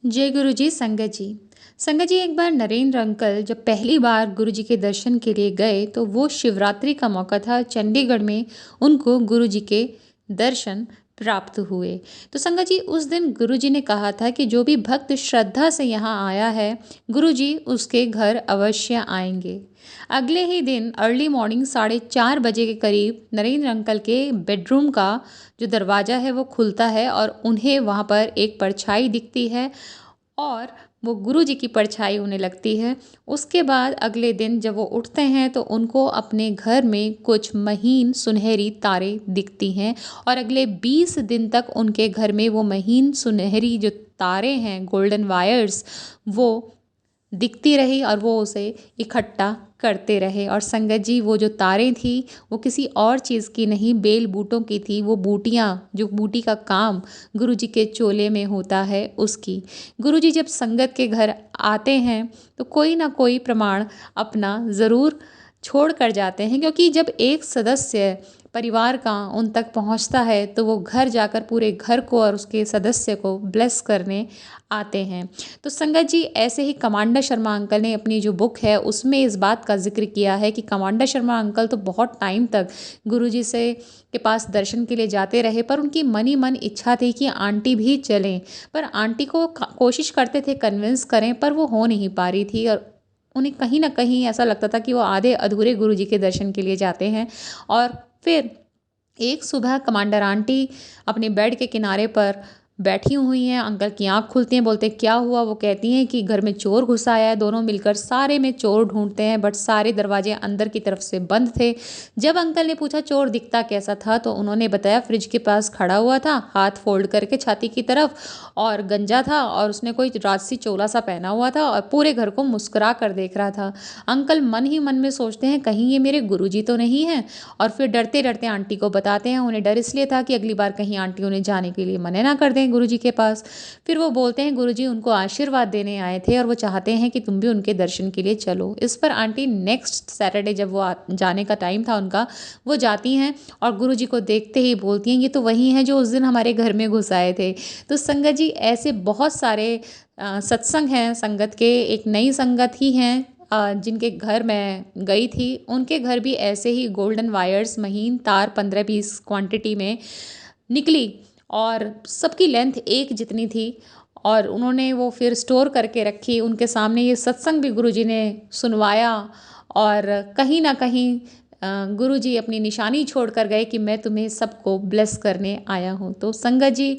जय गुरु जी। संगत जी, एक बार नरेंद्र अंकल जब पहली बार गुरु जी के दर्शन के लिए गए तो वो शिवरात्रि का मौका था। चंडीगढ़ में उनको गुरु जी के दर्शन प्राप्त हुए। तो संगत जी, उस दिन गुरु जी ने कहा था कि जो भी भक्त श्रद्धा से यहाँ आया है, गुरु जी उसके घर अवश्य आएंगे। अगले ही दिन अर्ली मॉर्निंग 4:30 बजे के करीब नरेंद्र अंकल के बेडरूम का जो दरवाज़ा है वो खुलता है और उन्हें वहाँ पर एक परछाई दिखती है और वो गुरु जी की परछाई होने लगती है। उसके बाद अगले दिन जब वो उठते हैं तो उनको अपने घर में कुछ महीन सुनहरी तारे दिखती हैं और अगले 20 दिन तक उनके घर में वो महीन सुनहरी जो तारे हैं, गोल्डन वायर्स, वो दिखती रही और वो उसे इकट्ठा करते रहे। और संगत जी, वो जो तारें थी वो किसी और चीज़ की नहीं, बेल बूटों की थी। वो बूटियाँ, जो बूटी का काम गुरुजी के चोले में होता है, उसकी। गुरुजी जब संगत के घर आते हैं तो कोई ना कोई प्रमाण अपना ज़रूर छोड़ कर जाते हैं, क्योंकि जब एक सदस्य परिवार का उन तक पहुंचता है तो वो घर जाकर पूरे घर को और उसके सदस्य को ब्लेस करने आते हैं। तो संगत जी, ऐसे ही कमांडर शर्मा अंकल ने अपनी जो बुक है उसमें इस बात का जिक्र किया है कि कमांडर शर्मा अंकल तो बहुत टाइम तक गुरुजी से के पास दर्शन के लिए जाते रहे, पर उनकी मन ही मन इच्छा थी कि आंटी भी चलें। पर आंटी को कोशिश करते थे कन्विंस करें, पर वो हो नहीं पा रही थी और उन्हें कहीं ना कहीं ऐसा लगता था कि वो आधे अधूरे गुरुजी के दर्शन के लिए जाते हैं। और फिर एक सुबह कमांडर आंटी अपने बेड के किनारे पर बैठी हुई हैं। अंकल की आंख खुलती हैं, बोलते हैं क्या हुआ। वो कहती हैं कि घर में चोर घुस आया है। दोनों मिलकर सारे में चोर ढूंढते हैं, बट सारे दरवाजे अंदर की तरफ से बंद थे। जब अंकल ने पूछा चोर दिखता कैसा था, तो उन्होंने बताया फ्रिज के पास खड़ा हुआ था, हाथ फोल्ड करके छाती की तरफ, और गंजा था और उसने कोई राजसी चोला सा पहना हुआ था और पूरे घर को मुस्कुरा कर देख रहा था। अंकल मन ही मन में सोचते हैं कहीं ये मेरे गुरुजी तो नहीं हैं, और फिर डरते डरते आंटी को बताते हैं। उन्हें डर इसलिए था कि अगली बार कहीं आंटी उन्हें जाने के लिए मना ना कर दें गुरुजी के पास। फिर वो बोलते हैं गुरुजी उनको आशीर्वाद देने आए थे और वो चाहते हैं कि तुम भी उनके दर्शन के लिए चलो। इस पर आंटी नेक्स्ट सैटरडे जब वो जाने का टाइम था उनका, वो जाती हैं और गुरुजी को देखते ही बोलती हैं ये तो वही हैं जो उस दिन हमारे घर में घुस आए थे। तो संगत जी, ऐसे बहुत सारे सत्संग हैं संगत के। एक नई संगत ही हैं जिनके घर मैं गई थी, उनके घर भी ऐसे ही गोल्डन वायर्स, महीन तार 15-20 क्वांटिटी में निकली और सबकी लेंथ एक जितनी थी और उन्होंने वो फिर स्टोर करके रखी। उनके सामने ये सत्संग भी गुरुजी ने सुनवाया और कहीं ना कहीं गुरुजी अपनी निशानी छोड़ कर गए कि मैं तुम्हें सबको ब्लेस करने आया हूँ। तो संगत जी,